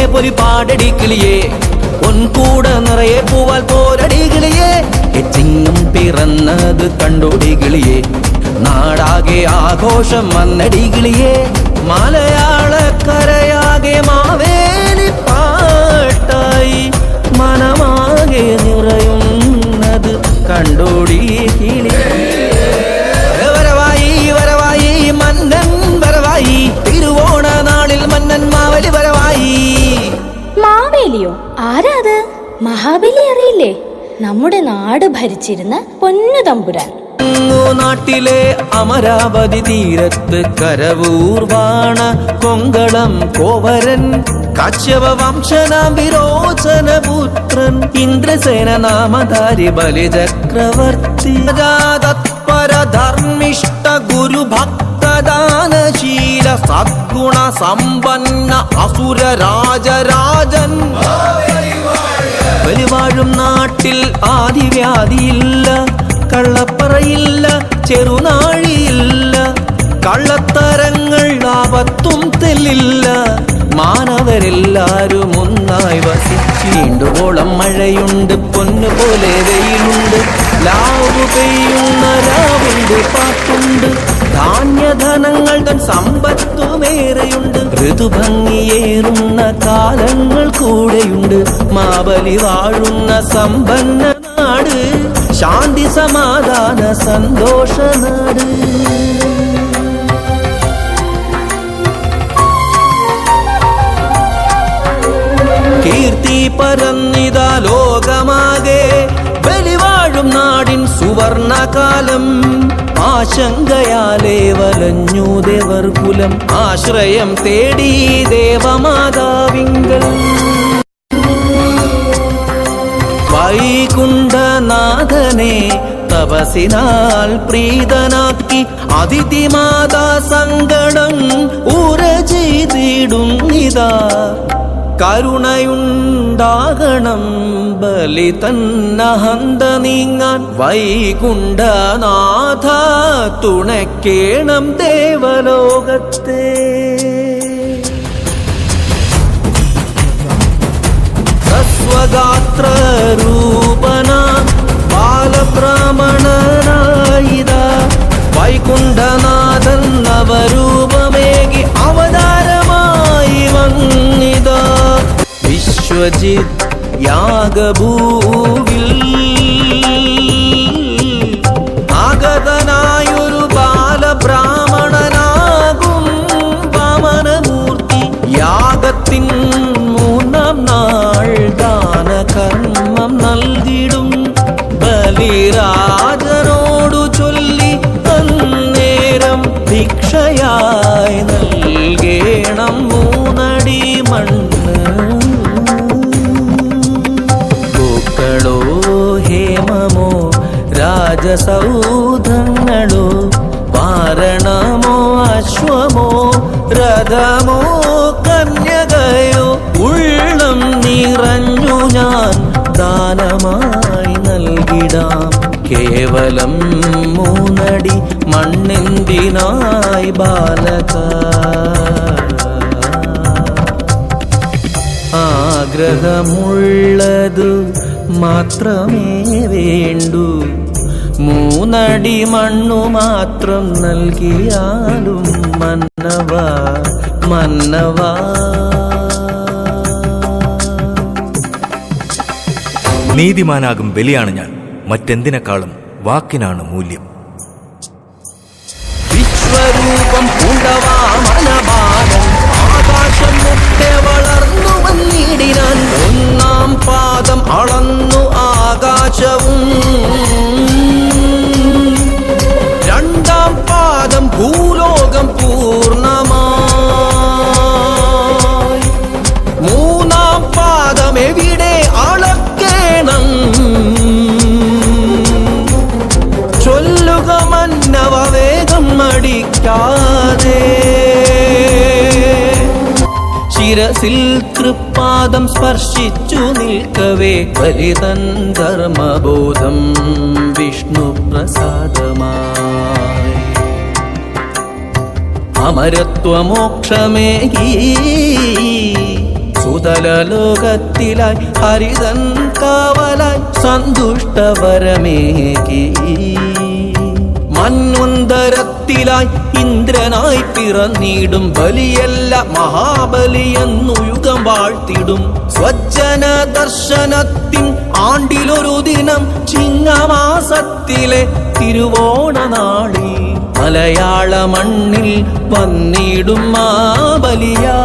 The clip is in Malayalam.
പൊലിപാടടി കിളിയേ പൊൻകൂട നിറയെ പൂവാൽ പോരടി കിളിയേ ചിങ്ങം പിറന്നത് കണ്ടോടി കിളിയേ നാടാകെ ആഘോഷം വന്നടി കിളിയേ മലയാളക്കരയാകെ മാവേലി പാട്ടായി മനമാകെ നിറയുന്നത് കണ്ടോടി കിളിയേ വരവായി വരവായി മന്നൻ വരവായി തിരുവോണ നാളിൽ മന്നൻ മാവേലി വരവായി. മാവേലിയോ? ആരാത്? മഹാബലി അറിയില്ലേ? നമ്മുടെ നാട് ഭരിച്ചിരുന്ന പൊന്നു തമ്പുരാൻ. നാട്ടിലെ അമരാവതി തീരത്ത് കരവൂർവാണ കൊങ്കളം കോവരൻ കാശ്യപ വംശനാം വിരോചനപുത്രൻ ഇന്ദ്രസേന നാമധാരി ബലിചക്രവർത്തി തത്പര ധർമ്മിഷ്ഠ ഗുരുഭക്തദാനശീല സദ്ഗുണ സമ്പന്ന അസുര രാജരാജൻ ബലിവാഴും നാട്ടിൽ ആദിവ്യാധിയില്ല കള്ളപ്പറയില്ല ചെറുനാഴിയില്ല കള്ളത്തരങ്ങൾ ആപത്തും തെല്ലില്ല മാനവരെല്ലാരും ഒന്നായി വസിച്ചീണ്ടുവോളം മഴയുണ്ട് പൊന്നുപോലെ വെയിലുണ്ട് ലാവ് പെയ്യുന്ന രാവുണ്ട് പാട്ടുണ്ട് ധാന്യധനങ്ങൾ തൻ സമ്പത്തുമേറെയുണ്ട് ഋതുഭംഗിയേറുന്ന കാലങ്ങൾ കൂടെയുണ്ട് മാബലി വാഴുന്ന സമ്പന്ന നാട് ശാന്തി സമാധാന സന്തോഷ നാട്. കീർത്തി പരന്നിതാ ലോകമാകെ ബലിവാഴും നാടിൻ സുവർണകാലം ആശങ്കയാലേ വലഞ്ഞു ദേവർകുലം ആശ്രയം തേടി ദേവമാതാവിങ്കൽ വൈകുണ്ഠനാഥനെ തപസിനാൽ പ്രീതനാക്കി അതിഥിമാതാ സങ്കടം ഉറ ചെയ്തിടുന്നിതാ കരുണയുണ്ടാകണം ബലി തന്നഹന്ത നീങ്ങാൻ വൈകുണ്ഠനാഥ തുണയ്ക്കേണം ദേവലോകത്തെ. സ്വഗാത്ര രൂപന ബാലബ്രാഹ്മണനായിത വൈകുണ്ഠനാഥൻ നവരൂപമേകി അവതാരമായി വന്നിത വിശ്വജിത് യാഗഭൂവിൽ ആഗതനായൊരു ബാലബ്രാഹ്മണനാകും വാമനമൂർത്തി യാഗത്തിൻ മൂന്നാം നാൾ ദാനകർമ്മം നൽകിടും ബലിരാജനോടു ചൊല്ലി അന്നേരം ഭിക്ഷയായി നൽകേണം മൂന്നടി മണ്ണ്. പൂക്കളോ ഹേമമോ രാജസൗധങ്ങളോ വാരണമോ അശ്വമോ രഥമോ കന്യകയോ ഉള്ളം നിറഞ്ഞു ഞാൻ ദാനമായി നൽകിടാം കേവലം മൂന്നടി മണ്ണെന്തിനായി ബാലക. ആഗ്രഹമുള്ളതു മാത്രമേ വേണ്ടൂ മൂന്നടി മണ്ണു മാത്രം നൽകിയാലും മന്നവ മന്നവ. നീതിമാനാകും ബലിയാണ് ഞാൻ, മറ്റെന്തിനേക്കാളും വാക്കിനാണ് മൂല്യം. വിശ്വരൂപം പൂണ്ടവാമനഭാരം ആകാശം മുട്ടെ വളർന്നു വന്നിടിനാൻ ഒന്നാം പാദം അളന്നു ആകാശവും രണ്ടാം പാദം ഭൂലോകം പൂർണ്ണമായി മൂന്നാം പാദം എവിടെ അളക്കേണം ചൊല്ലുക മന്നവ വേഗം മടിക്കാതെ. ശിരസിൽ തൃപ്പാദം സ്പർശിച്ചു നിൽക്കവേ ബലിതൻ ധർമ്മബോധം വിഷ്ണു പ്രസാദമായി അമരത്വമോക്ഷമേകി സുത ഭൂതല ലോകത്തിലായി ഹരിതൻ കാവലായി സന്തുഷ്ടവരമേകി മന്വന്തരത്തിലായി ഇന്ദ്രനായി പിറന്നിടും ബലിയല്ല മഹാബലിയെന്നു യുഗം വാഴ്ത്തിടും സ്വജ്ജന ദർശനത്തിൻ ആണ്ടിലൊരു ദിനം ചിങ്ങമാസത്തിലെ തിരുവോണ നാളിൽ മലയാള മണ്ണിൽ വന്നിടും മാബലിയാ